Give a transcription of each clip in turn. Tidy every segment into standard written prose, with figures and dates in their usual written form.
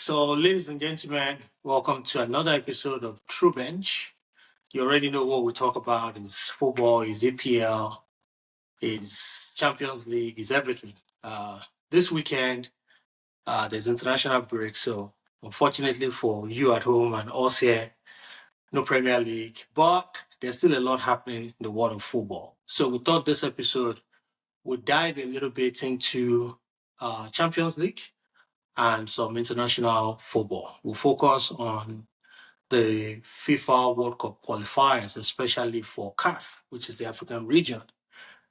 So, ladies and gentlemen, welcome to another episode of True Bench. You already know what we talk about is football, is EPL, is Champions League, is everything. This weekend, there's international break, so unfortunately for you at home and us here, no Premier League, but there's still a lot happening in the world of football. So we thought this episode would dive a little bit into Champions League and some international football. We'll focus on the FIFA World Cup qualifiers, especially for CAF, which is the African region.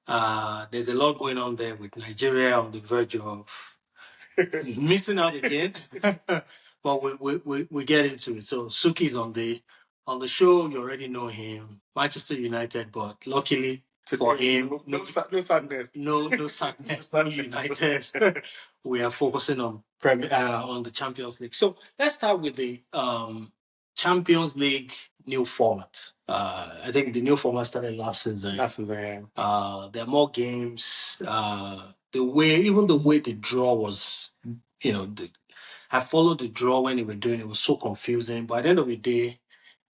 There's a lot going on there with Nigeria on the verge of missing out the games, but we get into it. So Sukkie's on the show. You already know him, Manchester United, but luckily for him, no sadness. No sadness. No United. We are focusing on on the Champions League. So let's start with the Champions League new format. I think the new format started last season. There are more games. The way the draw was, I followed the draw when they were doing it. It was so confusing. But at the end of the day,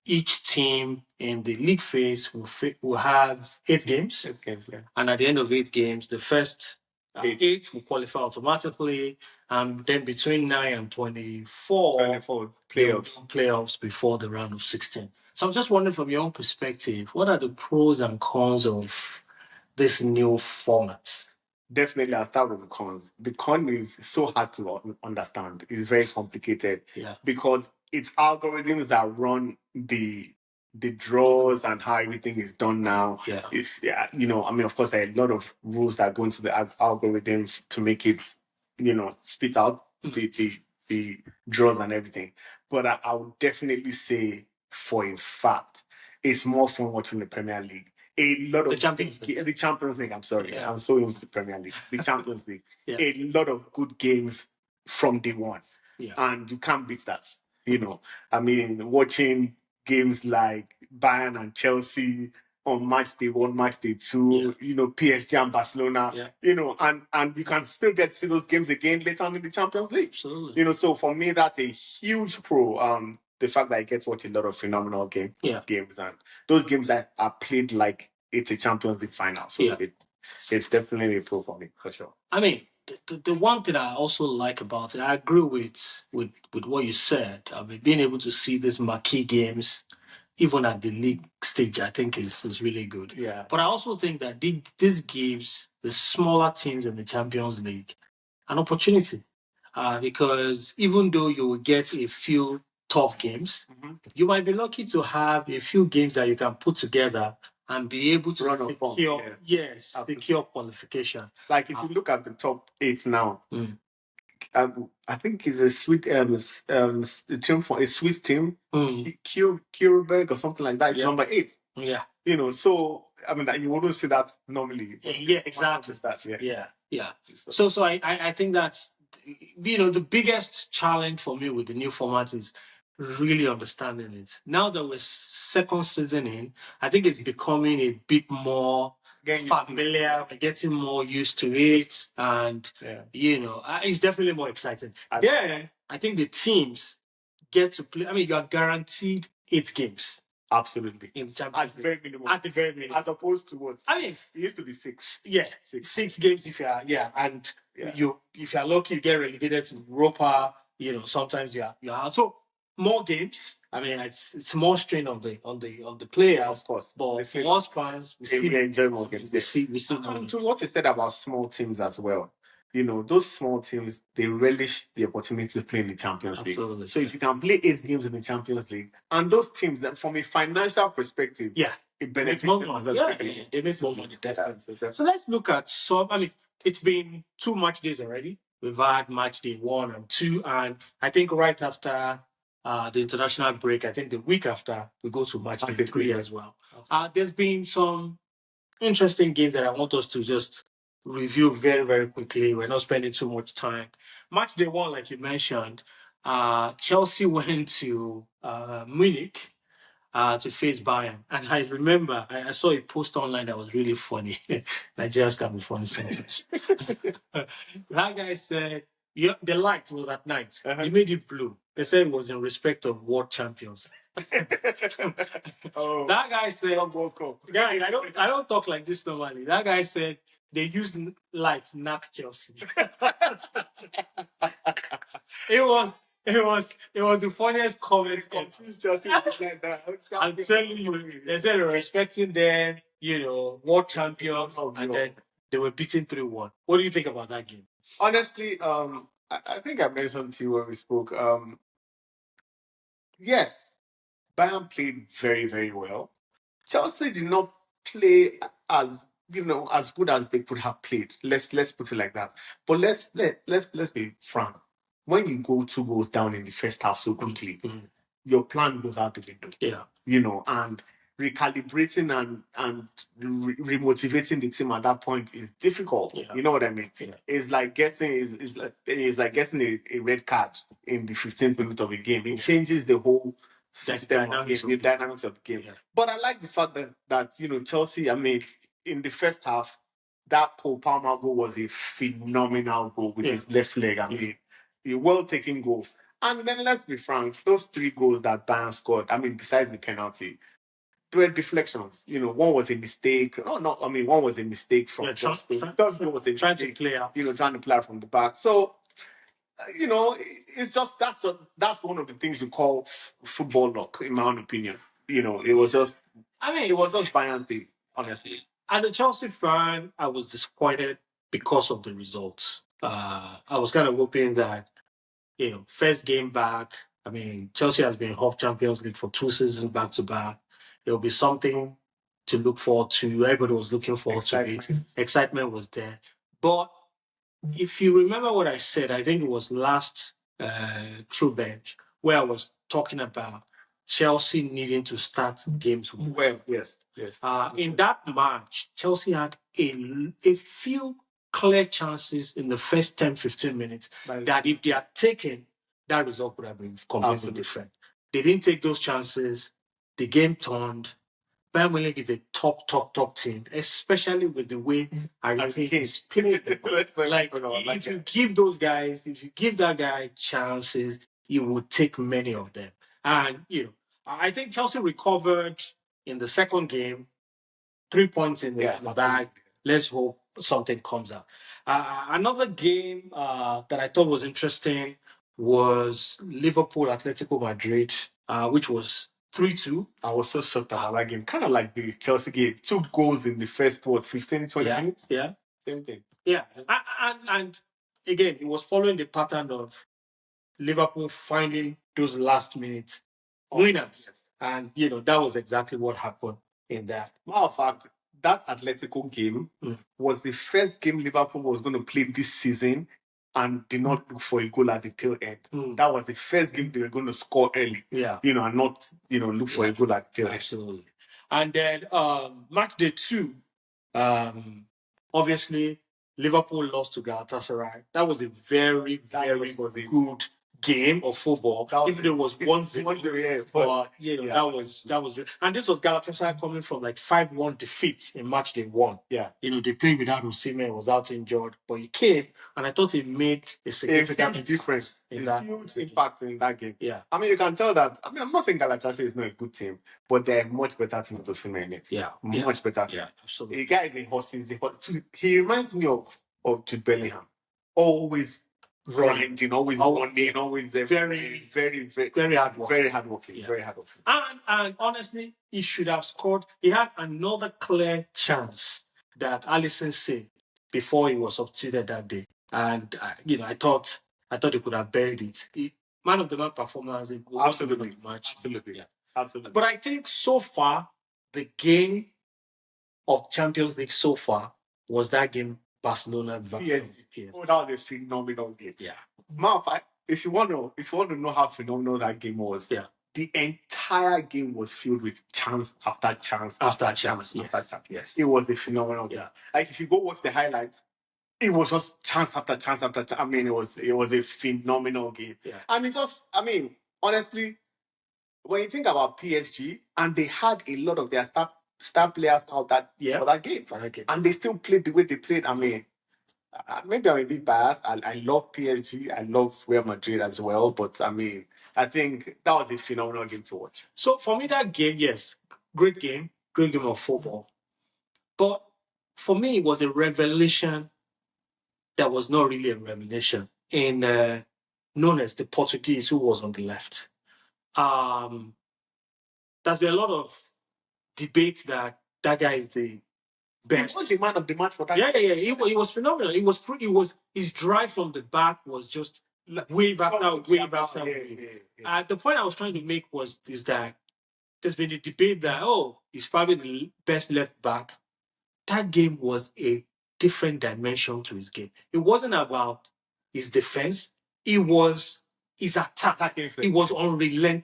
each team in the league phase will have 8 games. 8 games, yeah. And at the end of 8 games, the first 8 will qualify automatically. And then between 9 and 24 playoffs before the round of 16. So I'm just wondering, from your own perspective, what are the pros and cons of this new format? Definitely, I'll start with the cons. The con is so hard to understand. It's very complicated because it's algorithms that run the draws and how everything is done now. Of course, there are a lot of rules that go into the algorithms to make it, spit out the draws and everything. But I would definitely say, for a fact, it's more fun watching the Premier League. A lot of the Champions League. I'm sorry, I'm so into the Premier League. The Champions League. A lot of good games from day one, and you can't beat that. Watching games like Bayern and Chelsea on match day 1, match day 2, PSG and Barcelona, and you can still get to see those games again later on in the Champions League. Absolutely. So for me, that's a huge pro. The fact that I get to watch a lot of phenomenal games, and those games that are played like it's a Champions League final. So it's definitely a pro for me, for sure. I mean, the one thing I also like about it, I agree with what you said. I mean, being able to see these marquee games, even at the league stage, I think is really good. Yeah. But I also think that this gives the smaller teams in the Champions League an opportunity. Because even though you will get a few tough games, you might be lucky to have a few games that you can put together and be able to secure qualification. Like if you look at the top 8 now, I think it's a Swiss team, Kierberg or something like that. It's number 8. Yeah. So I mean, you wouldn't see that normally. Yeah, exactly. So I think that's the biggest challenge for me with the new format is really understanding it. Now that we're second season in, I think it's becoming a bit more familiar. We're getting more used to it, and it's definitely more exciting. Then I think the teams get to play. I mean, you are guaranteed 8 games. Absolutely. In the Champions League. At the very minimum. As opposed to what? I mean, it used to be 6. Yeah, 6 games if you are, if you're lucky, you get relegated to Europa. Sometimes you're out. So more games. I mean, it's more strain on the players. Of course. But for us fans, we enjoy more games. We see more games. To what you said about small teams as well. Those small teams, they relish the opportunity to play in the Champions League. Absolutely. So if you can play 8 games in the Champions League, and those teams, from a financial perspective, it benefits them as well. They make more money, definitely. So let's look at some. I mean, it's been 2 match days already. We've had match day 1 and 2, and I think right after the international break, I think the week after, we go to match day 3 as well. There's been some interesting games that I want us to just review very, very quickly. We're not spending too much time. Match day 1, like you mentioned, Chelsea went to Munich to face Bayern. And I remember, I saw a post online that was really funny. Nigerians can be funny sometimes. That guy said, The light was at night. You made it blue. They said it was in respect of world champions. That guy said, "Guy, I don't talk like this normally." That guy said they use lights knock Chelsea. It was the funniest comment. Confused Chelsea like that. I'm telling you, they said they were respecting them, world champions, and then they were beaten 3-1. What do you think about that game? Honestly, I think I mentioned to you when we spoke. Yes, Bayern played very, very well. Chelsea did not play as as good as they could have played. Let's put it like that. But let's be frank. When you go 2 goals down in the first half so quickly, your plan goes out the window. Yeah. And recalibrating and remotivating the team at that point is difficult. Yeah. You know what I mean? Yeah. It's like getting a red card in the 15th minute of a game. It changes the whole system of the dynamics of the game. Yeah. But I like the fact that Chelsea, I mean, in the first half, that Cole Palmer goal was a phenomenal goal with his left leg. I mean, a well-taken goal. And then let's be frank, those 3 goals that Bayern scored, I mean, besides the penalty, they were deflections. One was a mistake. One was a mistake from just third goal was a trying to play out. Trying to play out from the back. So, it's just that's one of the things you call football luck, in my own opinion. It was just Bayern's team, honestly. As a Chelsea fan, I was disappointed because of the results. I was kind of hoping that, first game back, I mean, Chelsea has been Hove Champions League for 2 seasons back to back. There will be something to look forward to. Everybody was looking forward to it. Excitement was there. But if you remember what I said, I think it was last True Bench, where I was talking about Chelsea needing to start games well. Yes. In that match, Chelsea had a few clear chances in the first 10-15 minutes that if they had taken, that result would have been completely different. They didn't take those chances. The game turned. Bayern Munich is a top team, especially with the way Harry Kane is playing. If you give that guy chances, he will take many of them. And, I think Chelsea recovered in the second game, 3 points in the bag. Let's hope something comes out. Another game that I thought was interesting was Liverpool Atletico Madrid, which was 3-2. I was so shocked about that game. Kind of like the Chelsea game. 2 goals in the first, 15, 20 minutes? Yeah. Same thing. Yeah. And again, it was following the pattern of Liverpool finding those last minute winners. Yes. And, that was exactly what happened in that. Matter of fact, that Atletico game was the first game Liverpool was going to play this season and did not look for a goal at the tail end. That was the first game they were going to score early. Yeah. And not, look for a goal at the tail end. Absolutely. And then match day 2, obviously Liverpool lost to Galatasaray. That was a very good game of football. Even though it was 1-0, that was, and this was Galatasaray coming from like 5-1 defeat in match day 1. Yeah, they played without Osimhen, was out injured, but he came, and I thought it made a significant difference. A huge impact in that game. Yeah, I mean, you can tell that. I mean, I'm not saying Galatasaray is not a good team, but they're a much better team with Osimhen in it. Yeah, much better team. Yeah, absolutely. The guy is a horse. He reminds me of Jude Bellingham. Always grinding, always running, always very hardworking. Very hardworking. Yeah. Very hardworking. And honestly, he should have scored. He had another clear chance that Alisson saved before he was substituted that day. And I thought he could have buried it. Man of the match performance. Absolutely. Absolutely. Yeah. Absolutely. But I think so far, the game of Champions League so far was that game Barcelona versus PSG. Oh, that was a phenomenal game. Yeah. If you want to know how phenomenal that game was, the entire game was filled with chance after chance after chance. Yes. It was a phenomenal game. Like if you go watch the highlights, it was just chance after chance after chance. I mean, it was a phenomenal game. Yeah. And honestly, when you think about PSG, and they had a lot of their star players out for that game. And they still played the way they played. I mean, maybe I'm a bit biased. I love PSG. I love Real Madrid as well. But I mean, I think that was a phenomenal game to watch. So for me, that game, yes, great game of football. But for me, it was a revelation that was not really a revelation in known as the Portuguese who was on the left. There's been a lot of debate that guy is the best. He was the man of the match for that. Yeah. He was phenomenal. His drive from the back was just wave after wave. The point I was trying to make is that there's been a debate that he's probably the best left back. That game was a different dimension to his game. It wasn't about his defense. It was his attack. It was unrelenting.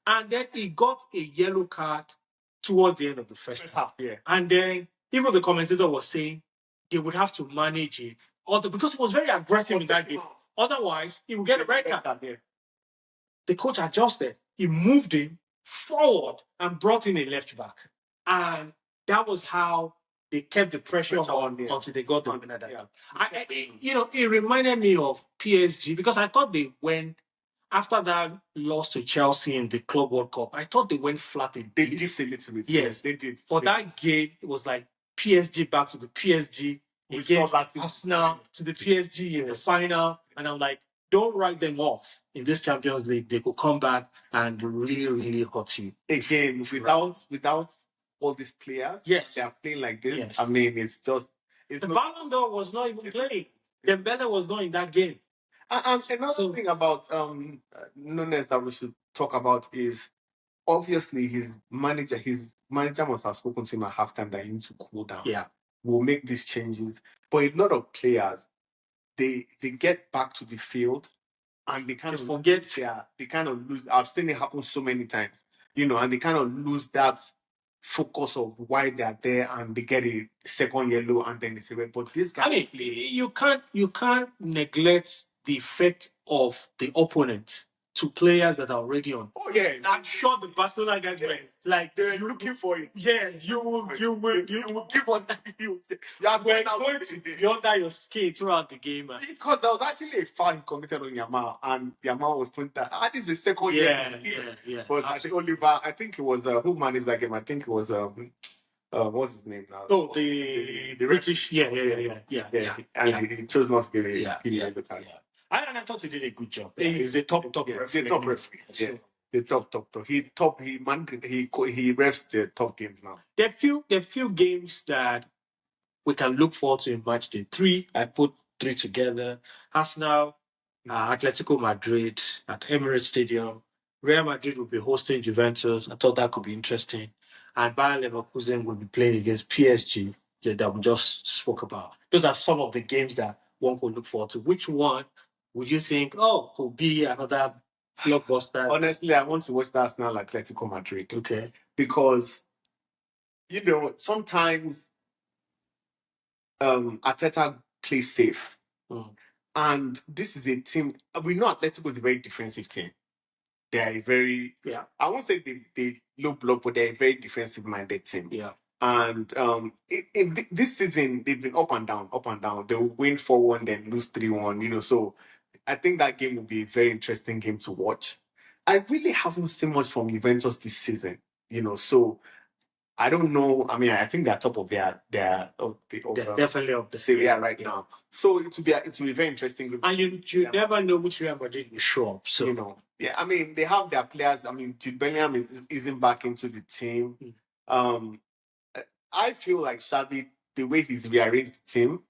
And then he got a yellow card towards the end of the first half. Yeah. And then even the commentator was saying they would have to manage it. Because he was very aggressive in that game. Otherwise, he would get a red card. Yeah. The coach adjusted. He moved him forward and brought in a left back. And that was how they kept the pressure on until they got the winner. It reminded me of PSG because I thought they went, after that loss to Chelsea in the Club World Cup, I thought they went flat. They did a little bit. Yes, they did. But that game, it was like PSG back to the PSG against Arsenal to the PSG in the final. And I'm like, don't write them off in this Champions League. They could come back and really, really hurt you. Again, without all these players, yes, they are playing like this. Yes. I mean, it's just... the Ballon d'Or was not even playing. Dembele was not in that game. And another thing about Nunes that we should talk about is obviously his manager must have spoken to him at halftime that he needs to cool down. Yeah. We'll make these changes. But a lot of players, they get back to the field and they kind of forget. Yeah, they kind of lose. I've seen it happen so many times, and they kind of lose that focus of why they are there, and they get a second yellow and then they say, but this guy... I mean, you can't neglect the effect of the opponent to players that are already on. Oh yeah, I'm sure the Barcelona guys were like, they're looking for it. Yes, you will give us you are going to be under your skate throughout the game. Because there was actually a foul he committed on Yamal, and Yamal was pointing that this is the second yeah. But I think Oliver, I think it was who managed that game. I think it was what's his name now? Oh, the British. Yeah. And he chose not to give a yellow card. And I thought he did a good job. He's a top referee. The top referee. Yeah. The top. He refs the top games now. There are few games that we can look forward to in match day 3. I put 3 together. Arsenal, Atletico Madrid at Emirates Stadium. Real Madrid will be hosting Juventus. I thought that could be interesting. And Bayern Leverkusen will be playing against PSG that we just spoke about. Those are some of the games that one could look forward to. Which one would you think, could be another blockbuster? Honestly, I want to watch the Arsenal Atletico Madrid. Okay. Because, sometimes Arteta plays safe. And this is a team... We know Atletico is a very defensive team. They are a very... Yeah. I won't say they low block, but they're a very defensive-minded team. Yeah. And in this season, they've been up and down. They will win 4-1, then lose 3-1, so... I think that game will be a very interesting game to watch. I really haven't seen much from Juventus this season, so I don't know. I mean, I think they're top of they're definitely of the Serie A right now. So it will be a very interesting group. And you never know which Real Madrid will show up. So yeah, I mean, they have their players. I mean, Jude Bellingham isn't back into the team. I feel like Xavi, the way he's rearranged the team,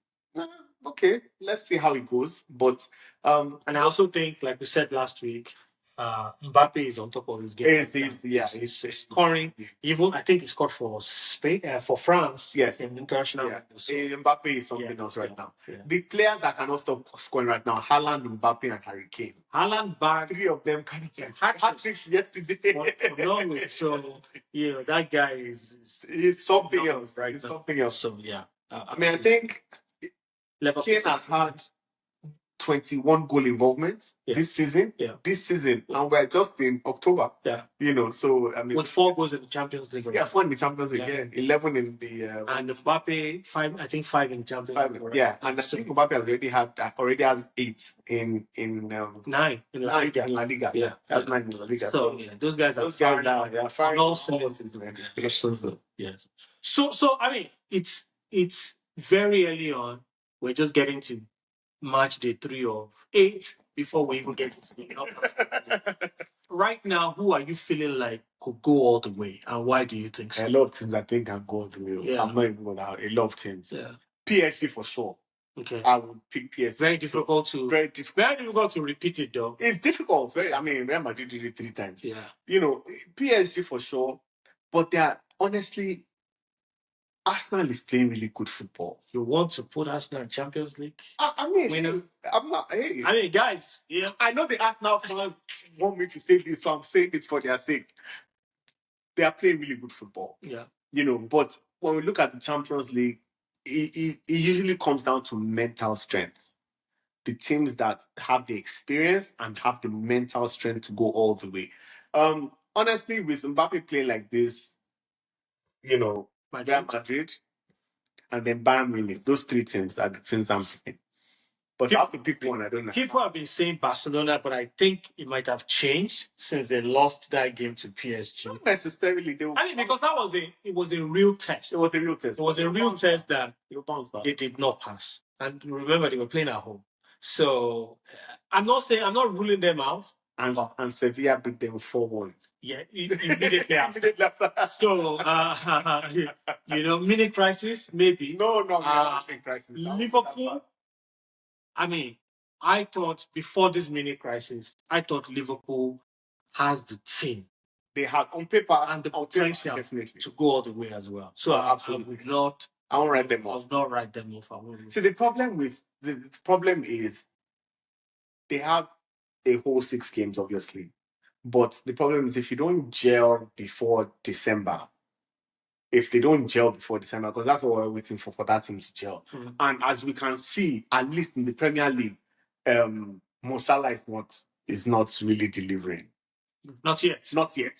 okay, let's see how it goes. But and I also think, like we said last week, Mbappe is on top of his game. He's scoring. Even I think he scored for Spain, for France. Yes, in international. Yeah. So, Mbappe is something else right now. Yeah. The players that cannot stop scoring right now: Haaland, Mbappe, and Harry Kane. Haaland back. 3 of them can hat-trick yesterday. For Norway. So that guy is something else. Right? He's something else. So yeah. I mean, I think Kane has had 21 goal involvement this season. And we're just in October. So I mean, with 4 goals in the Champions League. Yeah, 4 in the Champions League. Yeah, 11 in the and Mbappe 5. I think 5 in Champions League. Yeah, and I think Mbappe already has 8 in 9 in La Liga. In La Liga. Yeah, that's 9 in La Liga. So those guys are firing on all cylinders, man. Yes. So I mean, it's very early on. We're just getting to match day 3 of 8 before we even get into the knockout. Right now, who are you feeling like could go all the way, and why do you think so? A lot of teams I think can go all the way. Yeah. I'm not even going to have a lot of teams. Yeah. PSG for sure. Okay. I would pick PSG. Very difficult to repeat it though. It's difficult. I mean, Real Madrid did it 3 times. Yeah. PSG for sure. But they are honestly, Arsenal is playing really good football. You want to put Arsenal in Champions League? I mean, I'm not. Hey. I mean, guys, yeah. I know the Arsenal fans want me to say this, so I'm saying it for their sake. They are playing really good football. Yeah. But when we look at the Champions League, it usually comes down to mental strength. The teams that have the experience and have the mental strength to go all the way. Honestly, with Mbappe playing like this, Real Madrid, and then Bayern Munich, those 3 teams are the teams I'm picking. But I have to pick one. I don't know. People have been saying Barcelona, but I think it might have changed since they lost that game to PSG. Not necessarily. Because it was a real test. It was a real test. It was a real test that they did not pass. And remember, they were playing at home. So I'm not ruling them out. And Sevilla beat them 4-1. Yeah, immediately after. So, mini crisis, maybe. No, crisis. Liverpool. I mean, I thought before this mini crisis, Liverpool has the team. They have on paper and the potential to go all the way as well. So absolutely. I won't write them off. I will not write them off. See, the problem is they have a whole 6 games, obviously. But the problem is if you don't gel before December, because that's what we're waiting for that team to gel. Mm-hmm. And as we can see, at least in the Premier League, Mo Salah is not really delivering. Not yet.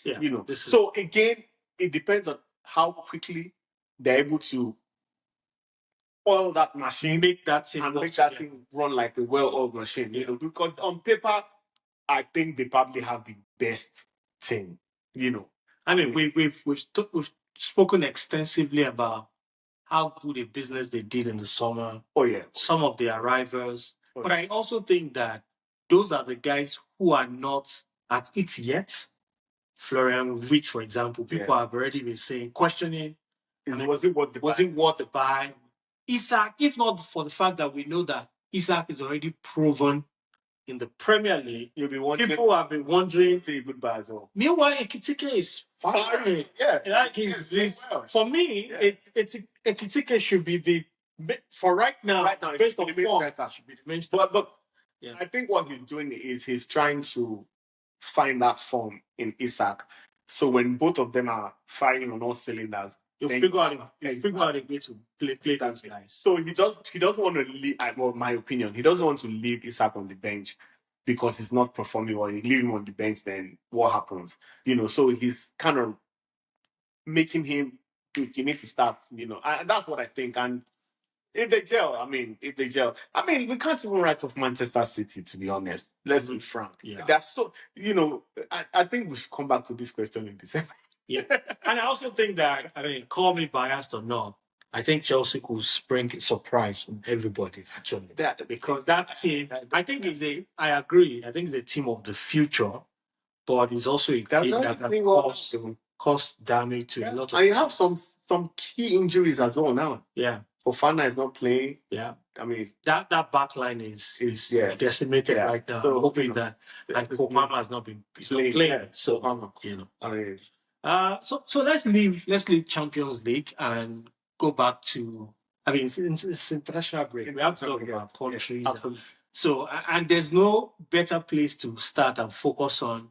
Yeah. So again, it depends on how quickly they're able to oil that machine, make that team run like a well-oiled machine. Because on paper, I think they probably have the best team. I mean, we've spoken extensively about how good a business they did in the summer. Oh yeah. Some of the arrivals, but I also think that those are the guys who are not at it yet. Florian Wirtz, for example, people have already been questioning. Was it worth the buy? Isak, if not for the fact that we know that Isak is already proven in the Premier League, people have been wondering. Say goodbye as well. Meanwhile, Ekitike is firing. Yeah. For me, Ekitike should be for right now based on form, should be the main striker. But I think what he's doing is he's trying to find that form in Isak. So when both of them are firing on all cylinders, you'll figure out a way to play those guys. So he doesn't want to leave. Well, my opinion, he doesn't want to leave Isak on the bench because he's not performing well. You leave him on the bench, then what happens? So he's kind of making him think you need to start. And that's what I think. And if they gel, we can't even write off Manchester City, to be honest. Let's be frank. Yeah. They're so, I think we should come back to this question in December. Yeah. And I also think that, call me biased or not, I think Chelsea could spring a surprise on everybody, actually. Because that team, I agree, I think it's a team of the future, but it's also a team that can cause damage to a lot of And you have some key injuries as well now. Yeah. Fofana is not playing. Yeah. That back line is decimated right now. So, I'm hoping that. And Kopama has not been playing. Yeah. So, So let's leave Champions League and go back to. It's international break. We have to talk about countries. Yeah, absolutely. So, and there's no better place to start and focus on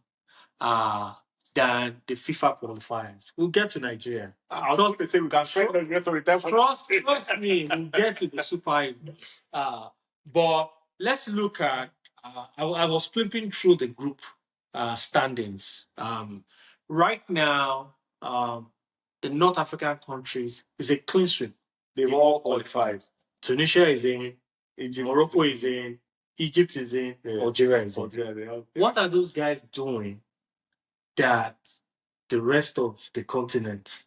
than the FIFA qualifiers. We'll get to Nigeria. I was going to say we can spend the rest of the time. Trust me, we'll get to the Super Eagles. But let's look at. I was flipping through the group standings. Right now, the North African countries is a clean sweep. They've all qualified. Tunisia is in, Egypt Morocco is in, Egypt is in, Algeria is in. What are those guys doing that the rest of the continent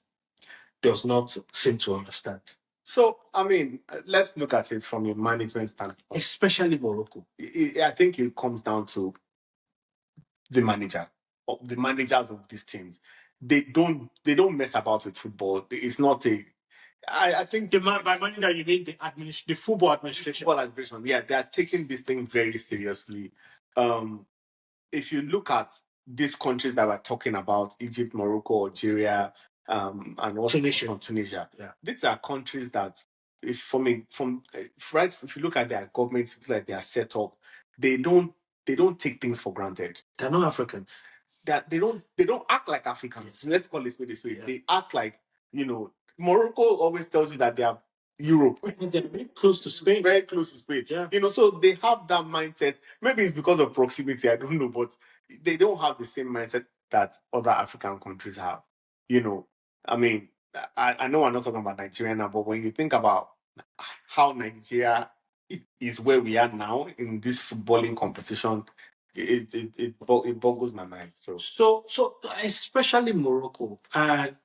does not seem to understand? So, I mean, let's look at it from a management standpoint. Especially Morocco. I think it comes down to the managers of these teams. They don't mess about with football. It's not a. I think by manager you mean the football administration. Football administration, yeah, they are taking this thing very seriously. If you look at these countries that we're talking about, Egypt, Morocco, Algeria, and also Tunisia, yeah. These are countries that, if you look at their governments, like their setup, they don't take things for granted. They're not Africans. That they don't act like Africans. Let's call it this way. Yeah. They act like, Morocco always tells you that they are Europe. They're close to Spain. Very close to Spain. Yeah. So they have that mindset. Maybe it's because of proximity, I don't know, but they don't have the same mindset that other African countries have. I mean, I know I'm not talking about Nigeria now, but when you think about how Nigeria is where we are now in this footballing competition, it boggles my mind. So especially Morocco, and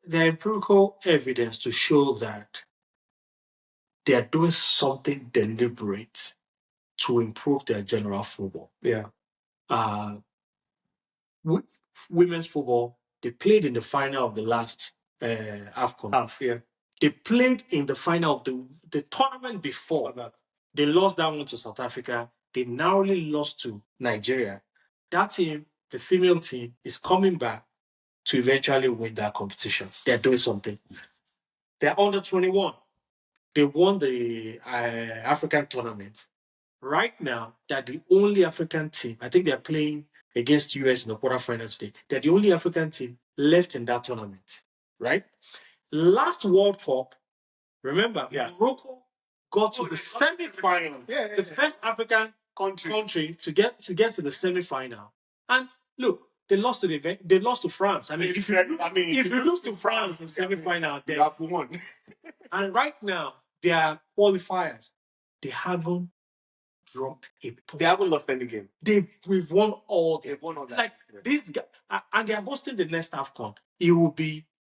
there are empirical evidence to show that they are doing something deliberate to improve their general football. Yeah. Women's football, they played in the final of the last AFCON. Yeah. They played in the final of the tournament before that. They lost that one to South Africa. They narrowly lost to Nigeria. That team, the female team, is coming back to eventually win that competition. They're doing something. They're under 21. They won the African tournament. Right now, they're the only African team. I think they're playing against US in the quarterfinals today. They're the only African team left in that tournament, right? Last World Cup, remember, Morocco got to the semi-finals. The first African country to get to the semi-final. And look, they lost to the event. They lost to France. I mean, if you lose to France in semi-final, they have won. And right now, they are qualifiers. They haven't dropped a point. They haven't lost any game. We've won all. They've won all that. Like these guys, and they are hosting the next AFCON.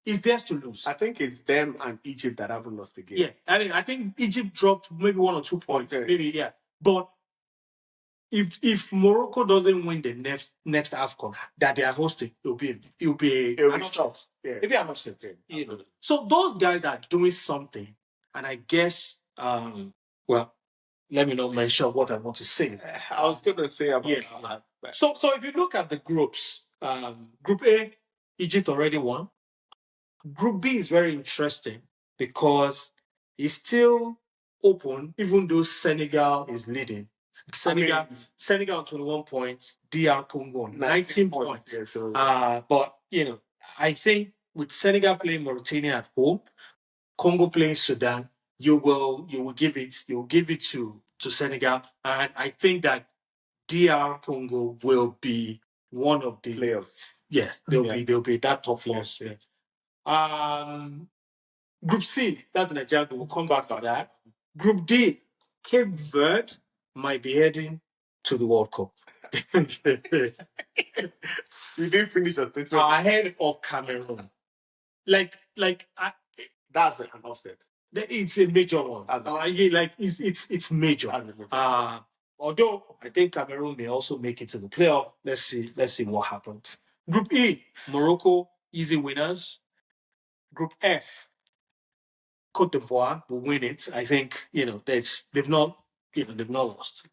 It's theirs to lose. I think it's them and Egypt that haven't lost the game. Yeah, I think Egypt dropped maybe 1 or 2 points. Okay. Maybe, yeah. But if Morocco doesn't win the next AFCON that they are hosting, it'll be an upset. Yeah. It'll be an upset. Yeah. So those guys are doing something, and I guess well, let me not mention what I want to say. I was going to say about that. So if you look at the groups, Group A, Egypt already won. Group B is very interesting because it's still open, even though Senegal is leading. Senegal on 21 points, DR Congo on 19 points. Yeah, so. But I think with Senegal playing Mauritania at home, Congo playing Sudan, you will give it to Senegal, and I think that DR Congo will be one of the playoffs. Yes, they'll be that top players. Yeah. Group C, that's Nigeria. We'll come back to that. Group D, Cape Verde might be heading to the World Cup. You didn't finish your statement. Ahead of Cameroon. That's an offset. It's a major one. It's major. Although I think Cameroon may also make it to the playoff. Let's see what happens. Group E, Morocco, easy winners. Group F, Cote d'Ivoire will win it. I think they've not lost.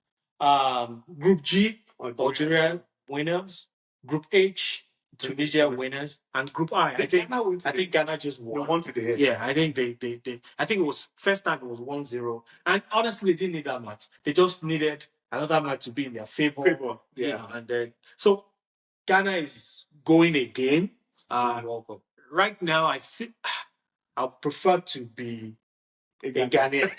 Group G, Algeria winners. Group H, Tunisia winners, and Group I. I think Ghana just won. They won today. Yeah, I think they. I think it was first time it was 1-0, and honestly, they didn't need that much. They just needed another match to be in their favor. Yeah, and then so Ghana is going again. Right now, I feel I prefer to be a Ghanaian.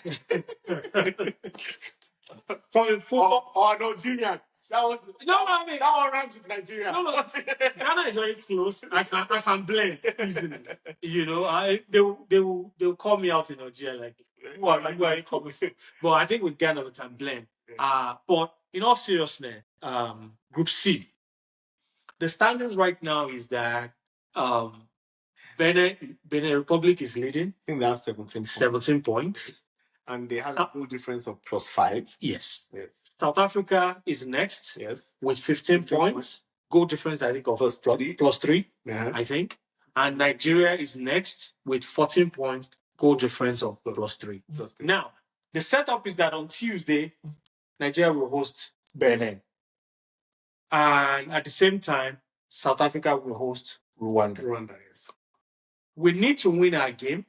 From a football. Oh, no, Junior. That one runs with Nigeria. No. Ghana is very close. I can blend easily. You know, they'll call me out in Nigeria like, who are you coming from? But I think with Ghana we can blend. But in all seriousness, Group C, the standings right now is that Benin Republic is leading. I think they have 17 points. 17 points. Yes. And they have a goal difference of +5. Yes. South Africa is next. Yes. With 15 points. Goal difference, I think, of +3. I think. And Nigeria is next with 14 points. Goal difference of +3. Now, the setup is that on Tuesday, Nigeria will host Benin. And at the same time, South Africa will host Rwanda. Yes. We need to win our game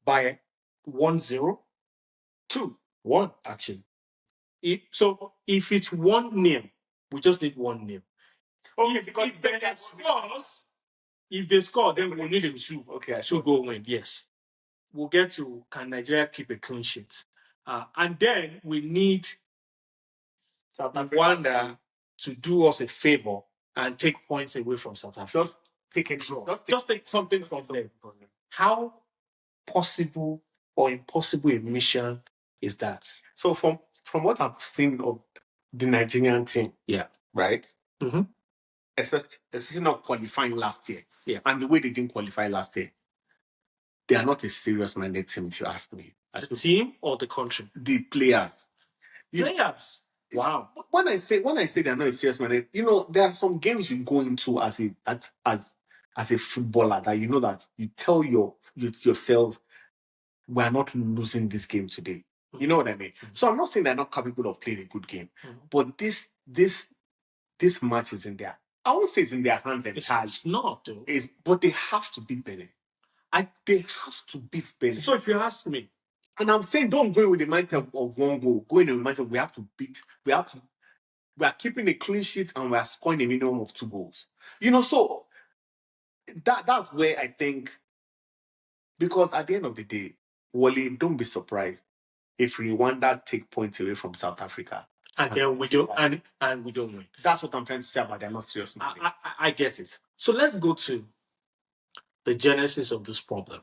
by 1-0. 2-1, actually. So if it's 1-0, we just need 1-0. Okay, because if they score, then we'll need a 2. Okay, 2-goal win, yes. We'll get to, can Nigeria keep a clean sheet? And then we need Rwanda to do us a favor and take points away from South Africa. Just take a draw. Just take something from them. How possible or impossible a mission is that? So from what I've seen of the Nigerian team, right? Mm-hmm. Especially not qualifying last year, and the way they didn't qualify last year, they are not a serious-minded team, if you ask me. The team or the country? The players. Players. Wow. When I say they're not a serious-minded, there are some games you go into as a footballer that you know that you tell yourselves, we are not losing this game today. You know what I mean? So I'm not saying they're not capable of playing a good game, but this match is in there. I won't say it's in their hands entirely. It's not, though. But they have to beat Benin. They have to beat Benin. So if you ask me, and I'm saying don't go in with the mindset of 1 goal. Go in with the mindset we have to beat. We are keeping a clean sheet and we are scoring a minimum of 2 goals. So that's where I think, because at the end of the day, Wally, don't be surprised if Rwanda take points away from South Africa. And then we don't, and we don't win. That's what I'm trying to say about they're not serious. I get it. So let's go to the genesis of this problem.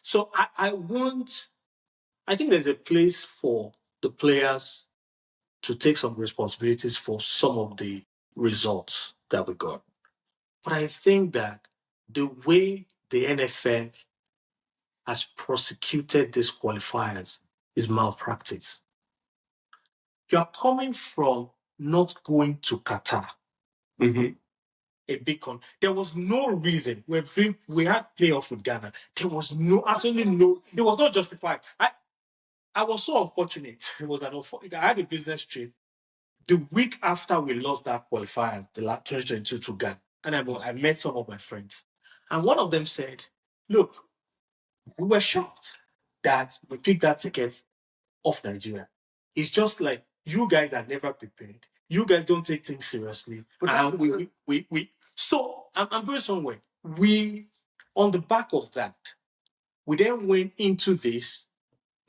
So I think there's a place for the players to take some responsibilities for some of the results that we got. But I think that the way the NFF has prosecuted these qualifiers is malpractice. You are coming from not going to Qatar. Mm-hmm. A big there was no reason. We had playoff with Ghana. There was it was not justified. I was so unfortunate. I had a business trip the week after we lost that qualifiers, the 2022 to Ghana. And I met some of my friends. And one of them said, look, we were shocked that we picked that ticket off Nigeria. It's just like, you guys are never prepared. You guys don't take things seriously. But so I'm going somewhere. On the back of that, we then went into this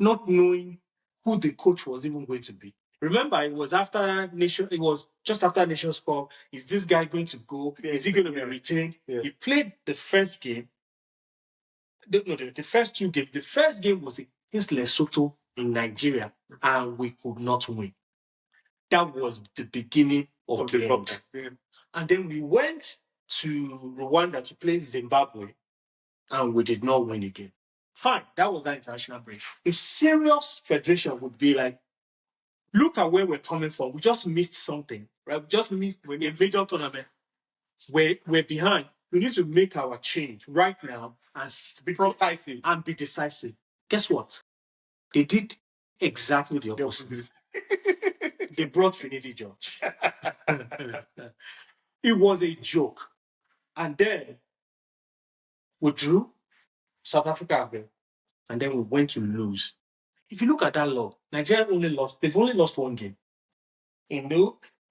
not knowing who the coach was even going to be. Remember, it was just after Nations Cup. Is this guy going to go? Is he going to be retained? Yeah. He played the first game. The first 2 games. The first game was against Lesotho in Nigeria, and we could not win. That was the beginning of the end. Yeah. And then we went to Rwanda to play Zimbabwe, and we did not win again. Fine, that was that international break. A serious federation would be like, look at where we're coming from. We just missed something, right? We just missed a major tournament. We're behind. We need to make our change right now and be decisive. Guess what? They did exactly the opposite. They brought Finidi George. It was a joke. And then we drew South Africa, and then we went to lose. If you look at that log, Nigeria they've only lost 1 game.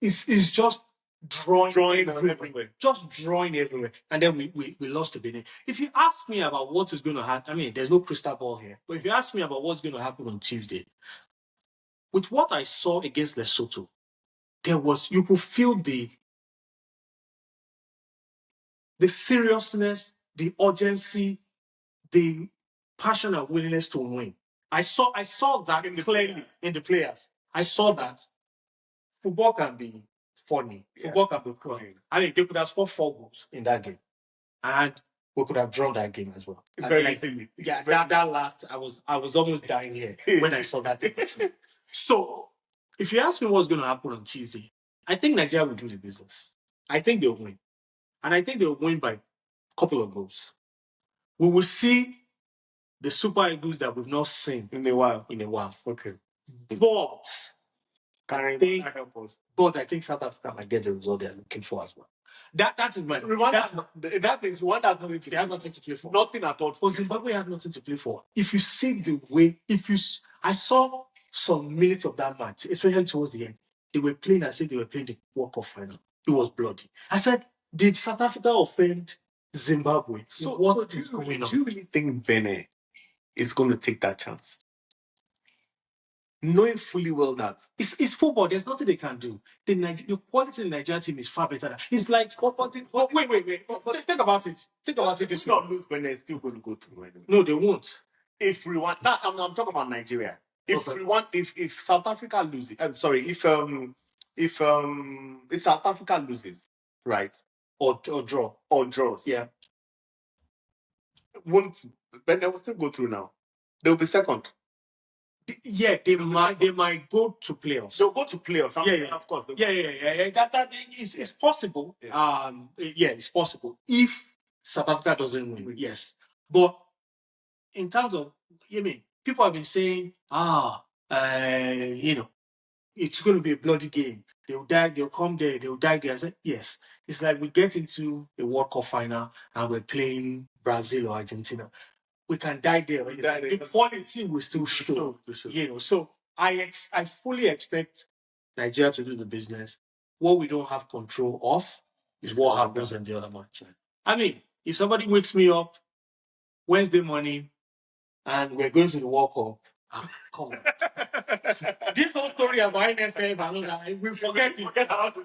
It's just drawing everywhere. Just drawing everywhere. And then we lost to Benin. If you ask me about what is going to happen, there's no crystal ball here. But if you ask me about what's going to happen on Tuesday, with what I saw against Lesotho, you could feel the seriousness, the urgency, the passion and willingness to win. I saw that clearly in the players. I saw that football can be funny. Football can be cruel. I mean, they could have scored 4 goals in that game, and we could have drawn that game as well. That last, I was almost dying here when I saw that thing. So, if you ask me what's going to happen on Tuesday, I think Nigeria will do the business. I think they'll win, and I think they'll win by a couple of goals. We will see the Super Eagles that we've not seen in a while. Okay. But I think South Africa might get the result they're looking for as well. That is my Rwanda. That is Rwanda has nothing to. They have nothing to play for. Nothing at all. But Zimbabwe had nothing to play for. If you see the way, I saw some minutes of that match, especially towards the end. They were playing as if they were playing the World Cup final. It was bloody. I said, did South Africa offend Zimbabwe? So what is going on? Do you really think Benin is going to take that chance? Knowing fully well that it's football, there's nothing they can do. The quality in the Nigerian team is far better. It's like, wait. Think about it. Think about it. It's not lose, Benin is still going to go through. Anyway. No, they won't. If we want, I'm talking about Nigeria. If South Africa loses, I'm sorry. If South Africa loses, right, or draws, yeah, won't Benin will still go through now? They'll be second. Yeah, they might go to playoffs. They'll go to playoffs. Of course. That is possible. Yeah. It's possible if South Africa doesn't win. Yes, but in terms of, people have been saying, it's going to be a bloody game. They'll die. They'll come there. They'll die there. I said, yes. It's like we get into a World Cup final and we're playing Brazil or Argentina. We can die there. The quality will still show. So I fully expect Nigeria to do the business. What we don't have control of is what happens in the other match. I mean, if somebody wakes me up Wednesday morning and we're going to the World Cup, come on. This whole story about NFL and all that, we forget it.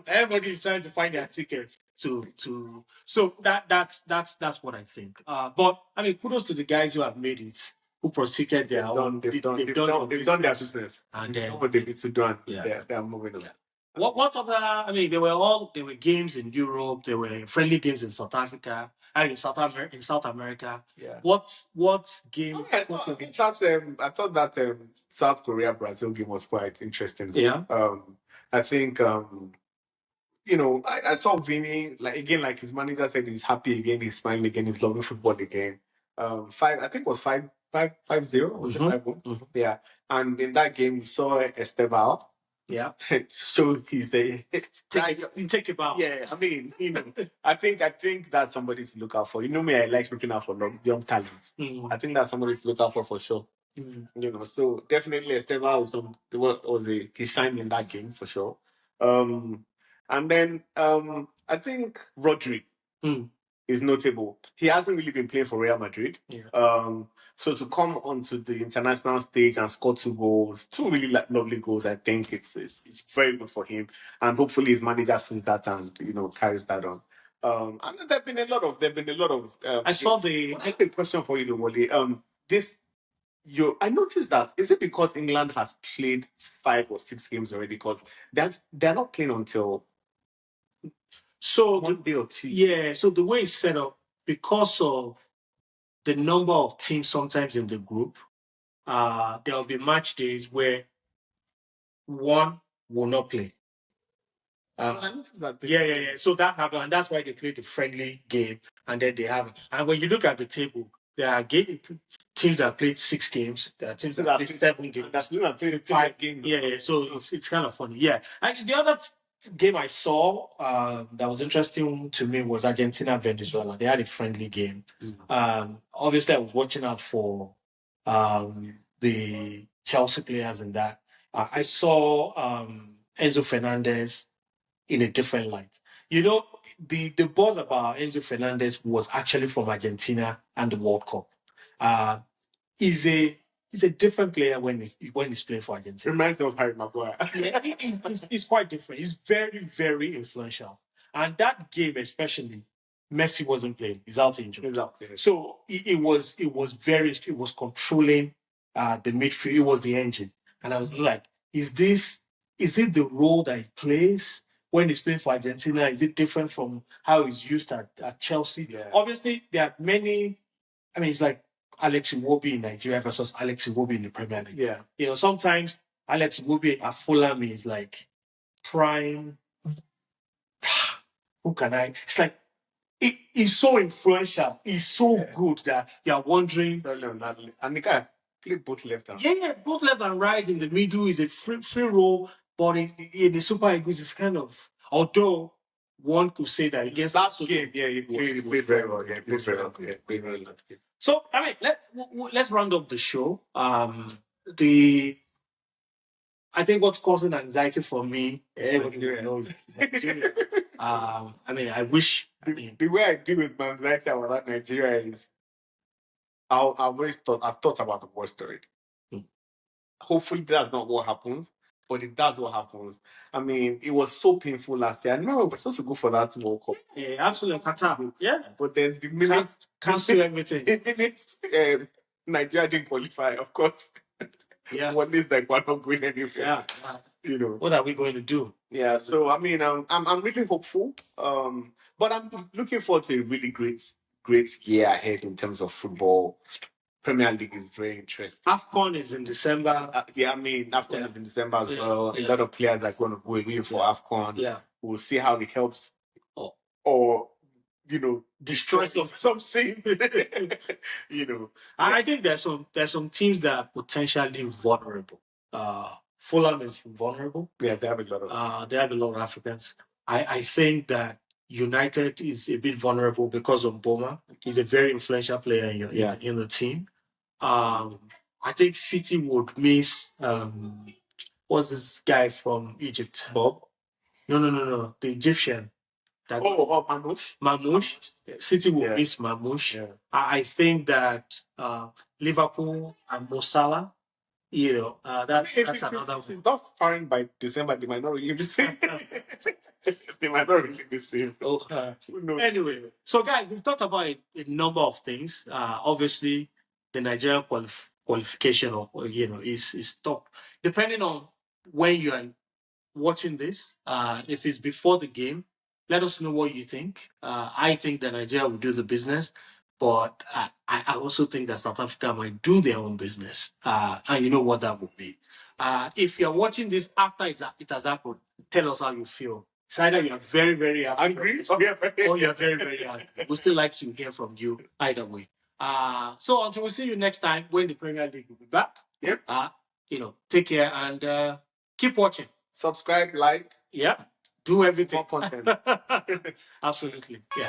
Everybody is trying to find their tickets to. So that's what I think. But I mean, kudos to the guys who have made it, who prosecuted their own. They've done their business, and then what they need to do. They're moving on. What other? I mean, there were games in Europe. There were friendly games in South Africa. In South America. Yeah. What game? I thought that South Korea Brazil game was quite interesting. Yeah. I think I saw Vinny like his manager said he's happy again, he's smiling again, he's loving football again. I think it was 5-0 was it 5-1? Mm-hmm. Yeah. And in that game we saw Esteban. Yeah. So he's take it out. Yeah, I mean, I think that's somebody to look out for. Me, I like looking out for young talents. I think that's somebody to look out for sure. So definitely Esteban he shined in that game for sure. And then I think Rodri is notable. He hasn't really been playing for Real Madrid. Yeah. So to come onto the international stage and score 2 goals, 2 really lovely goals, I think it's very good for him. And hopefully his manager sees that and carries that on. And there've been a lot of. I saw the. I have a question for you, though, Wole. I noticed that is it because England has played 5 or 6 games already? Because they're not playing until. So 1 day or 2. Yeah. So the way it's set up, because of the number of teams sometimes in the group, there will be match days where one will not play. I noticed that. Yeah. So that happened, and that's why they play the friendly game, and then they have it. And when you look at the table, there are teams that played 6 games. There are teams that played 7 games. That's played 5 games. Yeah. So it's kind of funny. Yeah. And the other game I saw that was interesting to me was Argentina Venezuela. They had a friendly game. Obviously, I was watching out for the Chelsea players in that. I saw Enzo Fernandez in a different light. The buzz about Enzo Fernandez was actually from Argentina and the World Cup. He's he's a different player when he's playing for Argentina. Reminds me of Harry Maguire. Yeah, he's quite different. He's very, very influential. And that game, especially, Messi wasn't playing. He's out injured. So it was controlling the midfield. It was the engine. And I was like, is it the role that he plays when he's playing for Argentina? Is it different from how he's used at Chelsea? Yeah. Obviously, there are many. I mean, it's like Alex Iwobi in Nigeria versus Alex Iwobi in the Premier League. Yeah. You know, sometimes Alex Iwobi at Fulham is like prime. Who can I? It's like he's so influential. He's so good that you're wondering. And the guy played both left and right. Yeah, both left and right. In the middle is a free role, but in the Super Eagles, it's kind of, although one could say that against that game, he played very well. Yeah, he played very well. Yeah, played very well. So I mean, let's round up the show. I think what's causing anxiety for me, everybody knows, is Nigeria. I mean, I wish. The way I deal with my anxiety about Nigeria is, I've thought about the worst story. Hopefully, that's not what happens, but if that's what happens, I mean, it was so painful last year. I remember we were supposed to go for that World Cup. Yeah, absolutely, Qatar. Yeah, but then the minute cancel everything. Nigeria didn't qualify, of course. Yeah, what is like we're not going anywhere. Yeah, you know, what are we going to do? Yeah, so I mean, I'm really hopeful. But I'm looking forward to a really great year ahead in terms of football. Premier League is very interesting. AFCON is in December. I mean, AFCON is in December as well. A lot of players are going to go away for AFCON. Yeah, we'll see how it helps, or you know, destroy something. You know, and I think there's some teams that are potentially vulnerable. Fulham is vulnerable. Yeah, they have a lot of Africans. I think that United is a bit vulnerable because of Boma. He's a very influential player in the team. I think City would miss what's this guy from Egypt? Bob? No. The Egyptian. Mamouche. Mamouche. City will miss Mamouche. Yeah. I think that Liverpool and Mo Salah, you know, that's another one. If it's not firing by December, they might not really be same. They might not really be same. Anyway, so guys, we've talked about a number of things. Obviously, the Nigerian qualification, is top. Depending on when you are watching this, if it's before the game, let us know what you think. I think that Nigeria will do the business, but I also think that South Africa might do their own business. And you know what that would be. If you're watching this after it has happened, tell us how you feel. It's either you're very, very angry or you're very, very angry. We still like to hear from you either way. So until we see you next time when the Premier League will be back. Yep. Take care and keep watching. Subscribe, like. Yeah. Do everything. More content. Absolutely. Yeah.